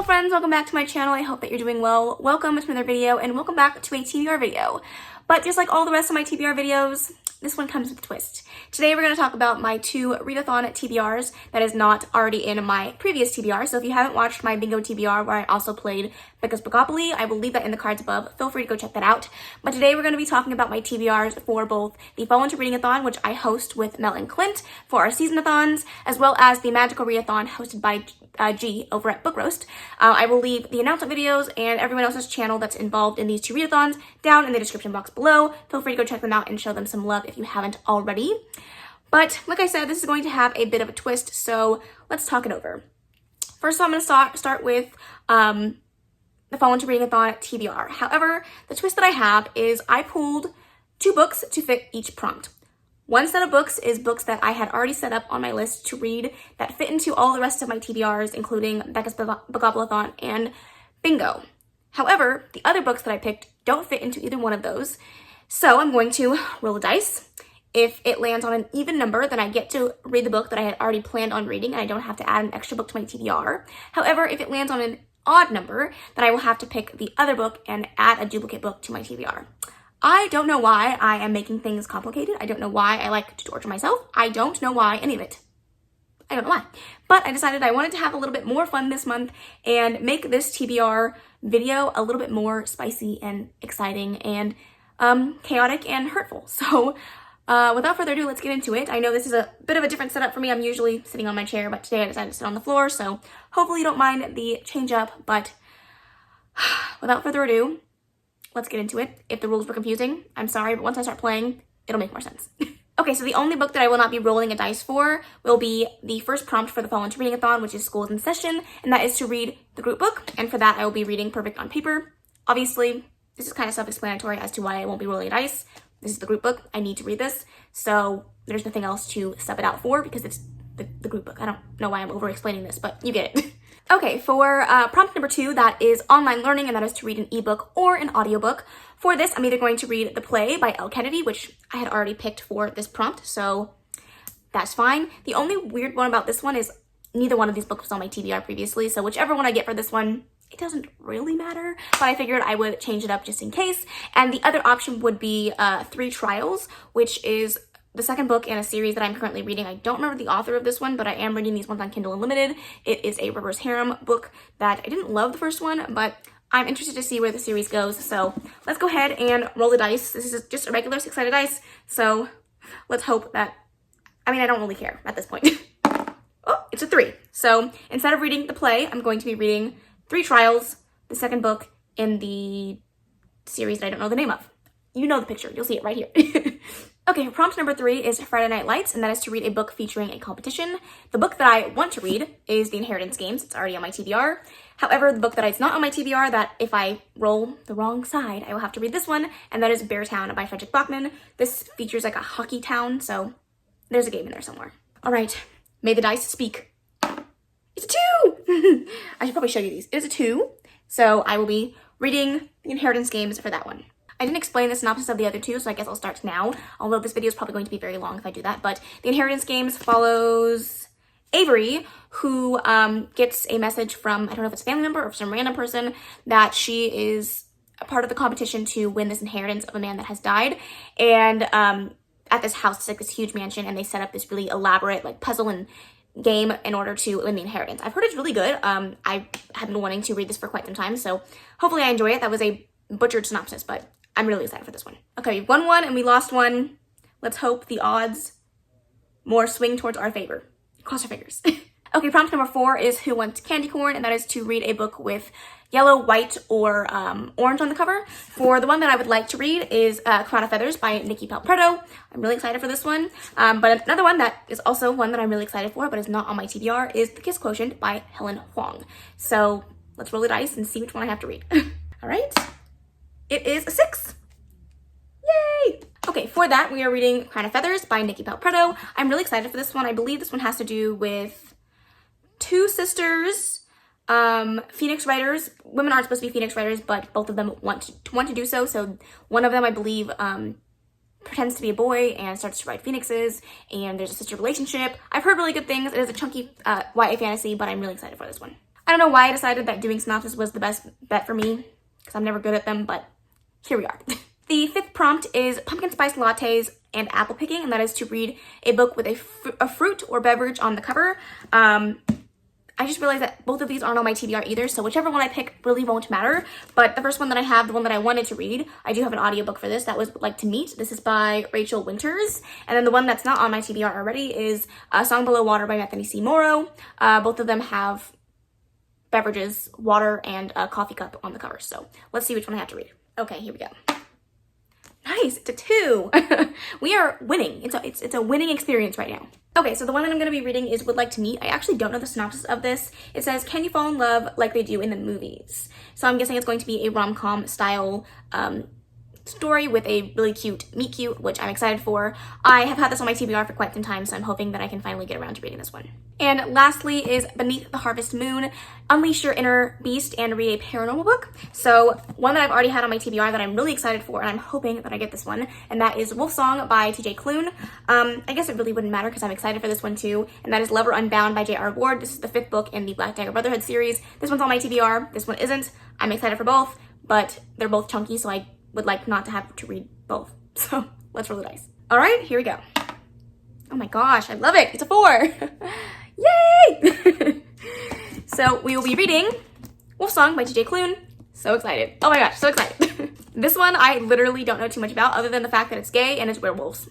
Hello friends, welcome back to my channel. I hope that you're doing well. Welcome to another video and welcome back to a TBR video. But just like all the rest of my TBR videos, this one comes with a twist. Today we're going to talk about my 2 ReadAthon TBRs that is not already in my previous TBR. So if you haven't watched my bingo TBR where I also played Becca's Bookopoly, I will leave that in the cards above. Feel free to go check that out. But today we're going to be talking about my TBRs for both the Fall into ReadAthon, which I host with Mel and Clint for our season-athons, as well as the Magical ReadAthon hosted by G over at Book Roast. I will leave the announcement videos and everyone else's channel that's involved in these 2 readathons down in the description box below. Feel free to go check them out and show them some love if you haven't already. But like I said, this is going to have a bit of a twist, so let's talk it over. First of all, I'm going to start with the Fall into ReadAthon TBR. However, the twist that I have is I pulled 2 books to fit each prompt. One set of books is books that I had already set up on my list to read that fit into all the rest of my TBRs, including Becca's Bookoplathon and Bingo. However, the other books that I picked don't fit into either one of those, so I'm going to roll a dice. If it lands on an even number, then I get to read the book that I had already planned on reading, and I don't have to add an extra book to my TBR. However, if it lands on an odd number, then I will have to pick the other book and add a duplicate book to my TBR. I don't know why I am making things complicated. I don't know why I like to torture myself. I don't know why any of it. I don't know why. But I decided I wanted to have a little bit more fun this month and make this TBR video a little bit more spicy and exciting and chaotic and hurtful. So without further ado, let's get into it. I know this is a bit of a different setup for me. I'm usually sitting on my chair, but today I decided to sit on the floor. So hopefully you don't mind the change up. But without further ado, let's get into it. If the rules were confusing, I'm sorry, but once I start playing, it'll make more sense. Okay, so the only book that I will not be rolling a dice for will be the first prompt for the Fall into ReadAthon, which is School's in Session, and that is to read the group book. And for that, I will be reading Perfect on Paper. Obviously, this is kind of self-explanatory as to why I won't be rolling a dice. This is the group book. I need to read this, so there's nothing else to sub it out for because it's the group book. I don't know why I'm over-explaining this, but you get it. Okay, for prompt number 2, that is online learning, and that is to read an ebook or an audiobook. For this, I'm either going to read The Play by Elle Kennedy, which I had already picked for this prompt, so that's fine. The only weird one about this one is neither one of these books was on my TBR previously, so whichever one I get for this one, it doesn't really matter, but I figured I would change it up just in case. And the other option would be 3 Trials, which is the second book in a series that I'm currently reading. I don't remember the author of this one, but I am reading these ones on Kindle Unlimited. It is a reverse harem book that I didn't love the first one, but I'm interested to see where the series goes. So let's go ahead and roll the dice. This is just a regular 6-sided dice, so let's hope that, I mean, I don't really care at this point. Oh, it's a 3. So instead of reading The Play, I'm going to be reading 3 Trials, the second book in the series that I don't know the name of. You know the picture. You'll see it right here. Okay, prompt number 3 is Friday Night Lights, and that is to read a book featuring a competition. The book that I want to read is The Inheritance Games. It's already on my TBR. However, the book that is not on my TBR, that if I roll the wrong side, I will have to read this one, and that is Beartown by Frederick Bachman. This features like a hockey town, so there's a game in there somewhere. All right, may the dice speak. It's a 2! I should probably show you these. It is a 2, so I will be reading The Inheritance Games for that one. I didn't explain the synopsis of the other 2, so I guess I'll start now, although this video is probably going to be very long if I do that. But The Inheritance Games follows Avery, who gets a message from, I don't know if it's a family member or some random person, that she is a part of the competition to win this inheritance of a man that has died. And at this house, it's like this huge mansion, and they set up this really elaborate like puzzle and game in order to win the inheritance. I've heard it's really good. I have been wanting to read this for quite some time, so hopefully I enjoy it. That was a butchered synopsis, but I'm really excited for this one. Okay, we won 1 and we lost 1. Let's hope the odds more swing towards our favor. Cross our fingers. Okay, prompt number 4 is Who Wants Candy Corn, and that is to read a book with yellow, white, or orange on the cover. For the one that I would like to read is Crown of Feathers by Nikki Palpretto. I'm really excited for this one. But another one that is also one that I'm really excited for, but is not on my TBR, is The Kiss Quotient by Helen Huang. So let's roll the dice and see which one I have to read. All right. It is a 6. Yay! Okay, for that, we are reading Crown of Feathers by Nikki Palpretto. I'm really excited for this one. I believe this one has to do with 2 sisters, Phoenix writers. Women aren't supposed to be Phoenix writers, but both of them want to do so. So one of them, I believe, pretends to be a boy and starts to write phoenixes, and there's a sister relationship. I've heard really good things. It is a chunky YA fantasy, but I'm really excited for this one. I don't know why I decided that doing synopsis was the best bet for me, because I'm never good at them, but here we are. The fifth prompt is pumpkin spice lattes and apple picking, and that is to read a book with a fruit or beverage on the cover. I just realized that both of these aren't on my TBR either, so whichever one I pick really won't matter. But the first one that I have, the one that I wanted to read, I do have an audiobook for this. That was Like to Meet. This is by Rachel Winters. And then the one that's not on my TBR already is A Song Below Water by Bethany C. Morrow. Both of them have beverages, water, and a coffee cup on the cover. So let's see which one I have to read. Okay, here we go. Nice, it's a 2. We are winning. It's a winning experience right now. Okay, so the one that I'm going to be reading is Would Like to Meet. I actually don't know the synopsis of this. It says, can you fall in love like they do in the movies? So I'm guessing it's going to be a rom-com style story with a really cute meet cute, which I'm excited for. I have had this on my TBR for quite some time, so I'm hoping that I can finally get around to reading this one. And lastly is Beneath the Harvest Moon, Unleash Your Inner Beast and read a paranormal book. So one that I've already had on my TBR that I'm really excited for, and I'm hoping that I get this one, and that is Wolf Song by TJ Klune. I guess it really wouldn't matter because I'm excited for this one too, and that is Lover Unbound by J.R. Ward. This is the 5th book in the Black Dagger Brotherhood series. This one's on my TBR, this one isn't. I'm excited for both, but they're both chunky, so I would like not to have to read both. So let's roll the dice. All right, here we go. Oh my gosh, I love it. It's a 4. Yay! So we will be reading Wolf Song by TJ Klune. So excited. Oh my gosh, so excited. This one I literally don't know too much about other than the fact that it's gay and it's werewolves.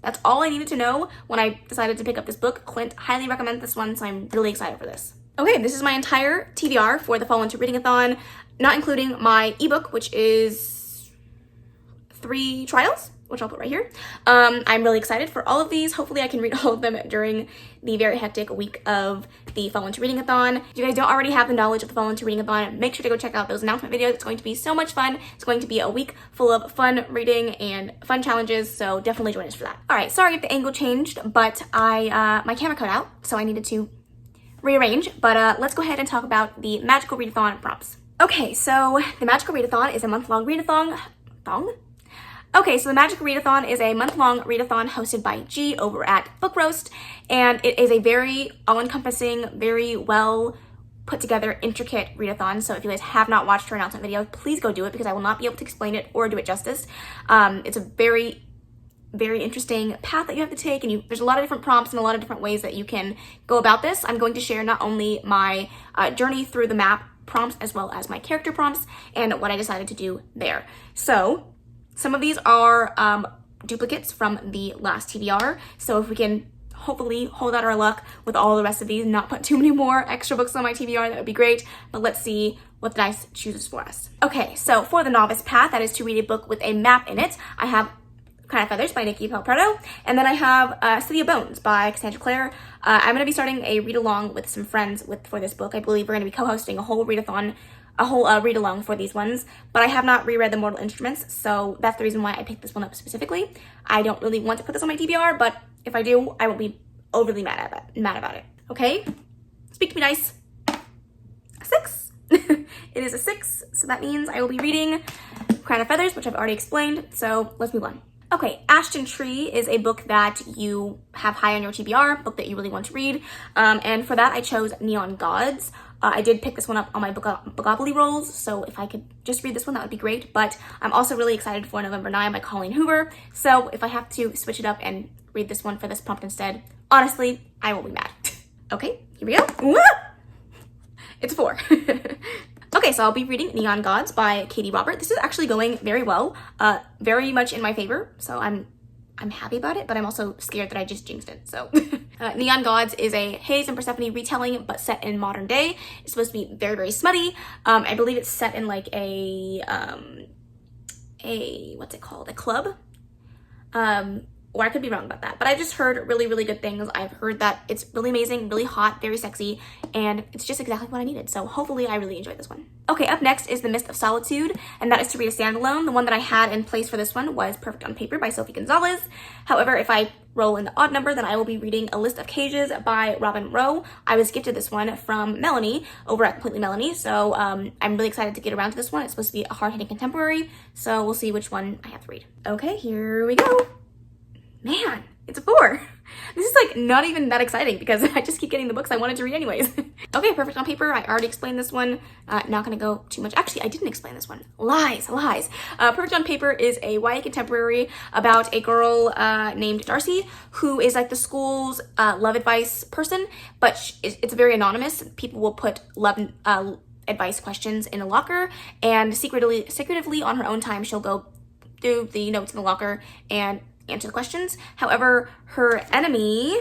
That's all I needed to know when I decided to pick up this book. Clint highly recommends this one, so I'm really excited for this. Okay, this is my entire TBR for the Fall Into ReadAthon, not including my ebook, which is 3 trials, which I'll put right here. I'm really excited for all of these. Hopefully I can read all of them during the very hectic week of the Fall Into ReadAthon. If you guys don't already have the knowledge of the Fall Into ReadAthon, make sure to go check out those announcement videos. It's going to be so much fun. It's going to be a week full of fun reading and fun challenges, so definitely join us for that. All right, sorry if the angle changed, but my camera cut out, so I needed to rearrange. But let's go ahead and talk about the Magical ReadAthon prompts. Okay, so the Magical ReadAthon is a month-long readathon. Okay, so the Magical ReadAthon is a month-long readathon hosted by G over at Book Roast, and it is a very all-encompassing, very well put-together, intricate readathon. So if you guys have not watched her announcement video, please go do it because I will not be able to explain it or do it justice. It's a very interesting path that you have to take, and there's a lot of different prompts and a lot of different ways that you can go about this. I'm going to share not only my journey through the map prompts as well as my character prompts and what I decided to do there. So some of these are duplicates from the last TBR, so if we can hopefully hold out our luck with all the rest of these and not put too many more extra books on my TBR, that would be great, but let's see what the dice chooses for us. Okay, so for the novice path, that is to read a book with a map in it, I have Crown of Feathers by Nikki Palprado, and then I have City of Bones by Cassandra Clare. I'm going to be starting a read-along with some friends for this book. I believe we're going to be co-hosting a whole read-along for these ones, but I have not reread The Mortal Instruments, so that's the reason why I picked this one up specifically. I don't really want to put this on my TBR, but if I do, I won't be overly mad about it. Okay? Speak to me, dice. A 6. It is a 6, so that means I will be reading Crown of Feathers, which I've already explained, so let's move on. Okay, Ashton Tree is a book that you have high on your TBR, book that you really want to read, and for that I chose Neon Gods. I did pick this one up on my Bookopoly rolls, so if I could just read this one, that would be great, but I'm also really excited for November 9 by Colleen Hoover, so if I have to switch it up and read this one for this prompt instead, honestly, I won't be mad. Okay, here we go. It's a 4. Okay, so I'll be reading Neon Gods by Katie Robert. This is actually going very well, very much in my favor, so I'm happy about it, but I'm also scared that I just jinxed it, so. Neon Gods is a Hades and Persephone retelling, but set in modern day. It's supposed to be very, very smutty. I believe it's set in like a what's it called? A club? Or I could be wrong about that, but I just heard really, really good things. I've heard that it's really amazing, really hot, very sexy, and it's just exactly what I needed. So hopefully I really enjoyed this one. Okay, up next is The Mist of Solitude, and that is to read a standalone. The one that I had in place for this one was Perfect on Paper by Sophie Gonzalez. However, if I roll in the odd number, then I will be reading A List of Cages by Robin Rowe. I was gifted this one from Melanie over at Completely Melanie, so I'm really excited to get around to this one. It's supposed to be a hard-hitting contemporary, so we'll see which one I have to read. Okay, here we go. Man, it's a 4. This is like not even that exciting because I just keep getting the books I wanted to read anyways. Okay, Perfect on Paper. I already explained this one. Not gonna go too much. Actually, I didn't explain this one. Lies. Perfect on Paper is a YA contemporary about a girl named Darcy who is like the school's love advice person, but it's very anonymous. People will put love advice questions in a locker, and secretively on her own time, she'll go through the notes in the locker and answer the questions. However, her enemy,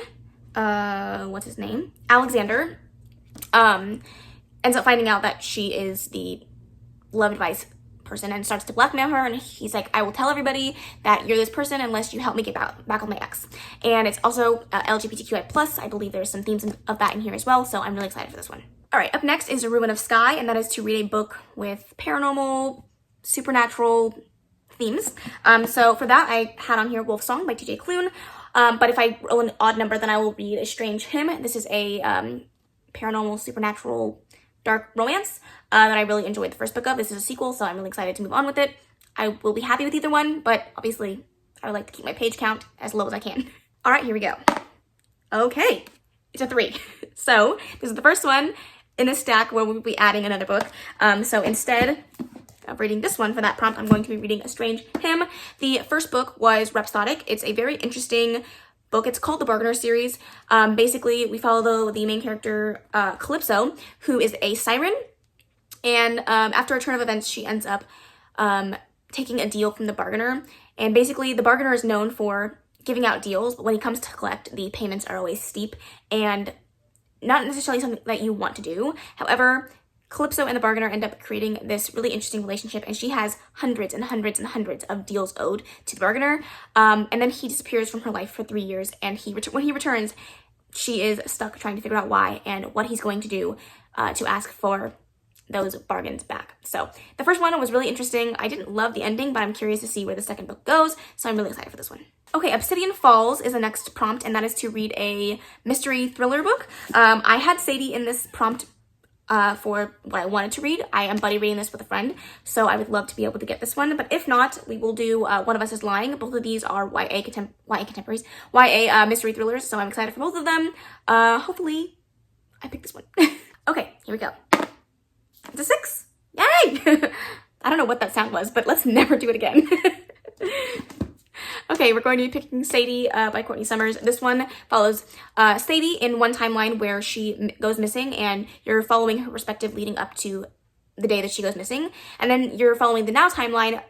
what's his name? Alexander, ends up finding out that she is the love advice person and starts to blackmail her, and he's like, I will tell everybody that you're this person unless you help me get back with my ex. And it's also LGBTQI+. I believe there's some themes of that in here as well, so I'm really excited for this one. All right, up next is A Ruin of Sky, and that is to read a book with paranormal, supernatural themes. So for that, I had on here Wolf Song by TJ Klune. But if I roll an odd number, then I will read A Strange Hymn. This is a paranormal, supernatural, dark romance that I really enjoyed the first book of. This is a sequel, so I'm really excited to move on with it. I will be happy with either one, but obviously I would like to keep my page count as low as I can. All right, here we go. Okay, it's a 3. So this is the first one in this stack where we'll be adding another book. So instead of reading this one for that prompt, I'm going to be reading A Strange Hymn. The first book was Rhapsodic. It's a very interesting book. It's called the Bargainer series. Basically, we follow the main character, Calypso, who is a siren. And after a turn of events, she ends up taking a deal from the Bargainer. And basically, the Bargainer is known for giving out deals, but when he comes to collect, the payments are always steep and not necessarily something that you want to do. However, Calypso and the Bargainer end up creating this really interesting relationship, and she has hundreds and hundreds and hundreds of deals owed to the Bargainer. And then he disappears from her life for 3 years, and when he returns, she is stuck trying to figure out why and what he's going to do to ask for those bargains back. So the first one was really interesting. I didn't love the ending, but I'm curious to see where the second book goes, so I'm really excited for this one. Okay, Obsidian Falls is the next prompt, and that is to read a mystery thriller book. I had Sadie in this prompt for what I wanted to read. I am buddy reading this with a friend, so I would love to be able to get this one, but if not, we will do One of Us is Lying. Both of these are YA contemporaries, YA mystery thrillers, so I'm excited for both of them. Hopefully I pick this one. Okay, here we go. It's a 6. Yay! I don't know what that sound was, but let's never do it again. Okay, we're going to be picking Sadie by Courtney Summers. This one follows Sadie in one timeline where she goes missing, and you're following her perspective leading up to the day that she goes missing. And then you're following the now timeline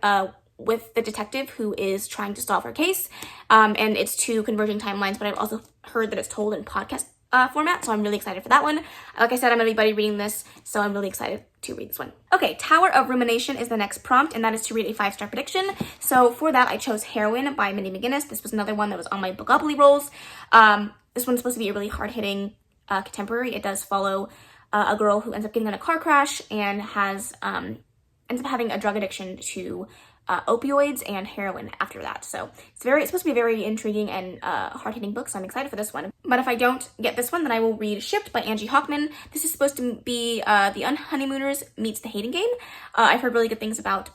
with the detective who is trying to solve her case. And it's 2 converging timelines, but I've also heard that it's told in podcast format, so I'm really excited for that one. Like I said, I'm going to be buddy reading this, so I'm really excited to read this one. Okay, Tower of Rumination is the next prompt, and that is to read a 5-star prediction. So for that, I chose Heroine by Mindy McGinnis. This was another one that was on my Bookopoly rolls. This one's supposed to be a really hard-hitting contemporary. It does follow a girl who ends up getting in a car crash and has ends up having a drug addiction to opioids and heroin after that. So it's supposed to be a very intriguing and hard-hitting book, so I'm excited for this one. But if I don't get this one, then I will read Shipped by Angie Hockman. This is supposed to be The Unhoneymooners meets The Hating Game. I've heard really good things about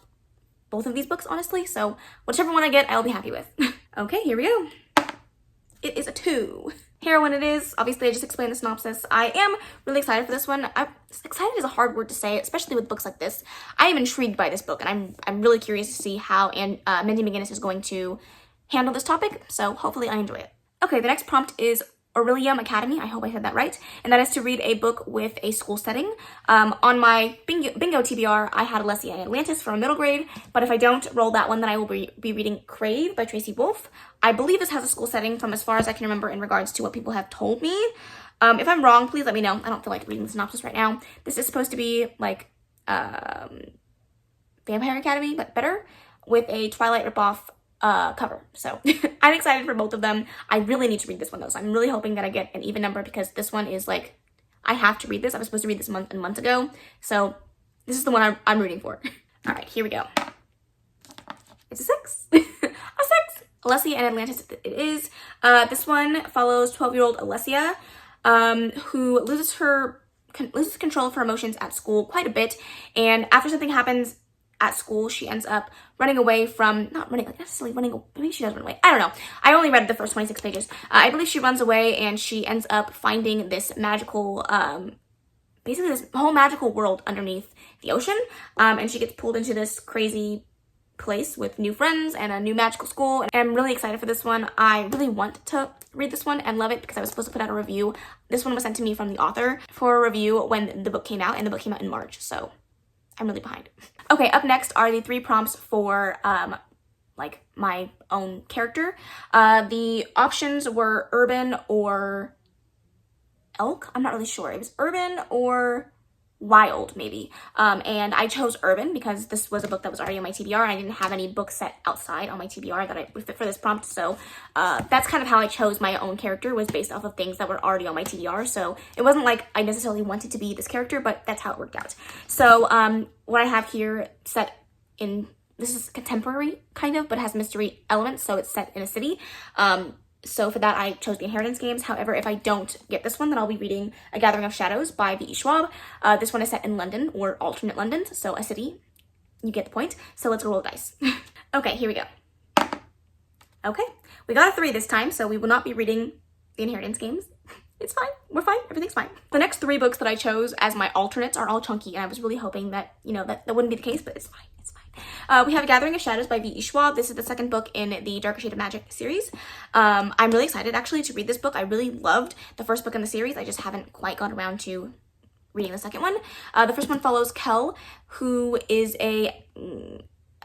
both of these books, honestly, so whichever one I get, I'll be happy with. Okay, here we go. It is a 2. Heroine it is. Obviously, I just explained the synopsis. I am really excited for this one. Excited is a hard word to say, especially with books like this. I am intrigued by this book, and I'm really curious to see how Mindy McGinnis is going to handle this topic, so hopefully I enjoy it. Okay, the next prompt is Orion Academy, I hope I said that right, and that is to read a book with a school setting. On my bingo TBR, I had Alessia and Atlantis from middle grade, but if I don't roll that one, then I will be reading Crave by Tracy Wolff. I believe this has a school setting from as far as I can remember in regards to what people have told me. If I'm wrong, please let me know. I don't feel like reading the synopsis right now. This is supposed to be like Vampire Academy, but better, with a Twilight ripoff cover. So I'm excited for both of them. I really need to read this one though, so I'm really hoping that I get an even number because this one is like, I have to read this. I was supposed to read this months ago, so this is the one I'm rooting for. All right, here we go. It's a 6. A 6. Alessia and Atlantis it is. This one follows 12-year-old Alessia, who loses control of her emotions at school quite a bit, and after something happens at school, she ends up running away from, not running, like necessarily running away, maybe she does run away, I don't know. I only read the first 26 pages. I believe she runs away and she ends up finding this magical, basically this whole magical world underneath the ocean, and she gets pulled into this crazy place with new friends and a new magical school, and I'm really excited for this one. I really want to read this one and love it because I was supposed to put out a review. This one was sent to me from the author for a review when the book came out, and the book came out in March, so I'm really behind. Okay, up next are the 3 prompts for like my own character. The options were urban or elk. I'm not really sure. It was urban or wild, maybe. And I chose urban because this was a book that was already on my TBR, and I didn't have any books set outside on my TBR that would fit for this prompt. So that's kind of how I chose my own character, was based off of things that were already on my TBR. So it wasn't like I necessarily wanted to be this character, but that's how it worked out. So what I have here set in, this is contemporary kind of, but has mystery elements. So it's set in a city. So for that, I chose the Inheritance Games. However, if I don't get this one, then I'll be reading A Gathering of Shadows by V.E. Schwab. This one is set in London, or alternate London, so a city. You get the point. So let's roll the dice. Okay, here we go. Okay, we got a 3 this time, so we will not be reading the Inheritance Games. It's fine. We're fine. Everything's fine. The next 3 books that I chose as my alternates are all chunky, and I was really hoping that, you know, that wouldn't be the case, but it's fine. It's fine. We have A Gathering of Shadows by V.E. Schwab. This is the second book in the Darker Shade of Magic series. I'm really excited, actually, to read this book. I really loved the first book in the series. I just haven't quite gotten around to reading the second one. The first one follows Kel, who is a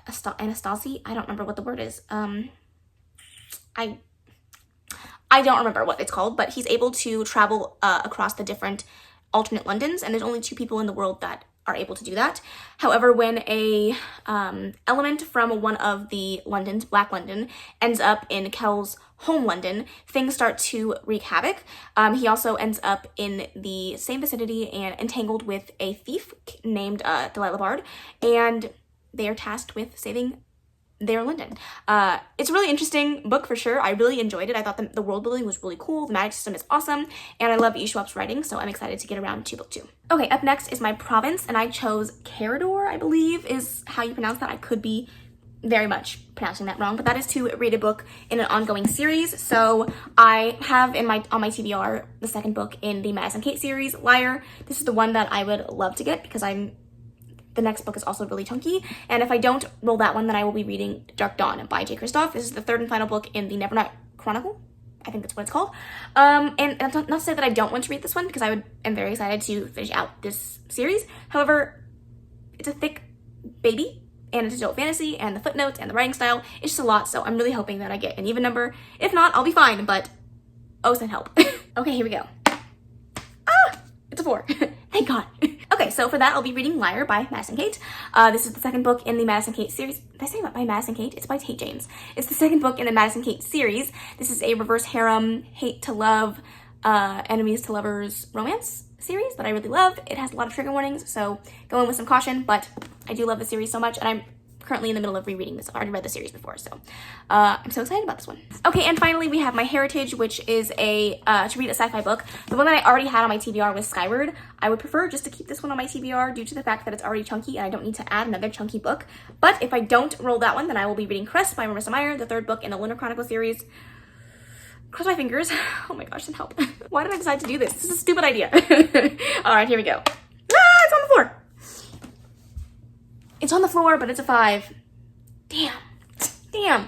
Anastasi. I don't remember what the word is. I don't remember what it's called, but he's able to travel across the different alternate Londons, and there's only 2 people in the world that are able to do that. However, when a element from one of the Londons, Black London, ends up in Kel's home London, things start to wreak havoc. He also ends up in the same vicinity and entangled with a thief named Delilah Bard, and they are tasked with saving their London. It's a really interesting book for sure. I really enjoyed it. I thought the world building was really cool. The magic system is awesome, and I love E. Schwab's writing, so I'm excited to get around to book 2. Okay, up next is my province, and I chose Carador, I believe is how you pronounce that. I could be very much pronouncing that wrong, but that is to read a book in an ongoing series. So I have on my TBR the second book in the Madison Kate series, Liar. This is the one that I would love to get because the next book is also really chunky, and if I don't roll that one, then I will be reading Dark Dawn by J. Kristoff. This is the 3rd and final book in the Nevernight Chronicle. I think that's what it's called. And not to say that I don't want to read this one, because am very excited to finish out this series. However, it's a thick baby, and it's adult fantasy, and the footnotes and the writing style, it's just a lot, so I'm really hoping that I get an even number. If not, I'll be fine, but oh, send help. Okay, here we go. It's a 4. Thank God. Okay, so for that, I'll be reading Liar by Madison Kate. This is the second book in the Madison Kate series. Did I say by Madison Kate? It's by Tate James. It's the second book in the Madison Kate series. This is a reverse harem, hate to love, enemies to lovers romance series that I really love. It has a lot of trigger warnings, so go in with some caution, but I do love the series so much, and I'm currently in the middle of rereading this. I already read the series before, so I'm so excited about this one. Okay, and finally we have My Heritage, which is to read a sci-fi book. The one that I already had on my TBR was Skyward. I would prefer just to keep this one on my TBR due to the fact that it's already chunky and I don't need to add another chunky book. But if I don't roll that one, then I will be reading Crest by Marissa Meyer, the 3rd book in the Lunar Chronicle series. Cross my fingers. Oh my gosh, send help. Why did I decide to do this? This is a stupid idea. All right, here we go. It's on the floor. It's on the floor, but it's a 5. Damn.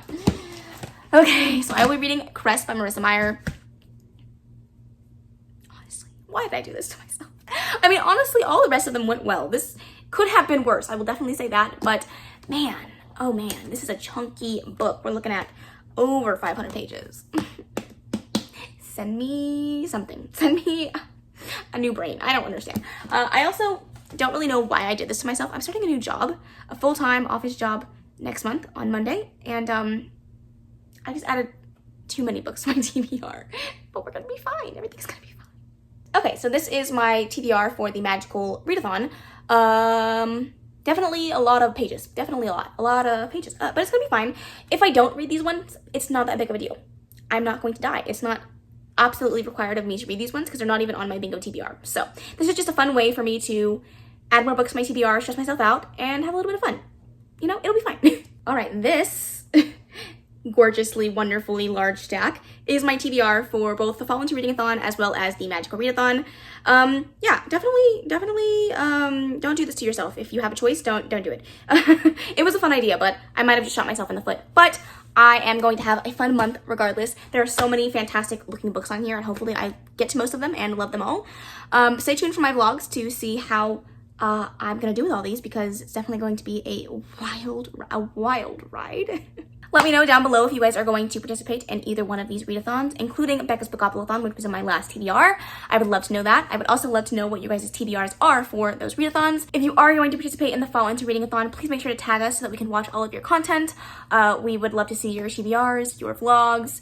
Okay, so I will be reading Crest by Marissa Meyer. Honestly, why did I do this to myself? I mean, honestly, all the rest of them went well. This could have been worse. I will definitely say that, but man, oh man, this is a chunky book. We're looking at over 500 pages. Send me something. Send me a new brain. I don't understand. I also don't really know why I did this to myself. I'm starting a new job, a full-time office job next month on Monday, and I just added too many books to my TBR, but we're gonna be fine. Everything's gonna be fine. Okay, so this is my TBR for the magical readathon. Definitely a lot of pages. Definitely a lot of pages, but it's gonna be fine. If I don't read these ones, it's not that big of a deal. I'm not going to die. It's not absolutely required of me to read these ones because they're not even on my bingo TBR. So this is just a fun way for me to add more books to my TBR, stress myself out, and have a little bit of fun. you know, it'll be fine. All right, this gorgeously, wonderfully large stack is my TBR for both the Fall into ReadAthon as well as the Magical ReadAthon. Yeah, definitely don't do this to yourself. If you have a choice, don't do it. It was a fun idea, but I might have just shot myself in the foot. But I am going to have a fun month regardless. There are so many fantastic looking books on here, and hopefully I get to most of them and love them all. Stay tuned for my vlogs to see how I'm gonna do with all these, because it's definitely going to be a wild ride. Let me know down below if you guys are going to participate in either one of these readathons, including Becca's Bookoplathon, which was in my last TBR. I would love to know that. I would also love to know what you guys' TBRs are for those readathons. If you are going to participate in the Fall into ReadAthon, please make sure to tag us so that we can watch all of your content. We would love to see your TBRs, your vlogs,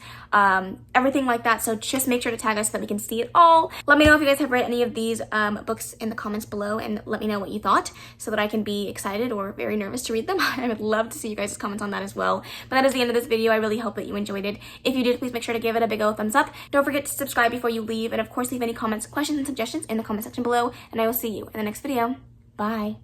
everything like that. So just make sure to tag us so that we can see it all. Let me know if you guys have read any of these books in the comments below, and let me know what you thought so that I can be excited or very nervous to read them. I would love to see you guys' comments on that as well. But that is the end of this video. I really hope that you enjoyed it. If you did, please make sure to give it a big old thumbs up. Don't forget to subscribe before you leave, and of course leave any comments, questions, and suggestions in the comment section below, and I will see you in the next video. Bye.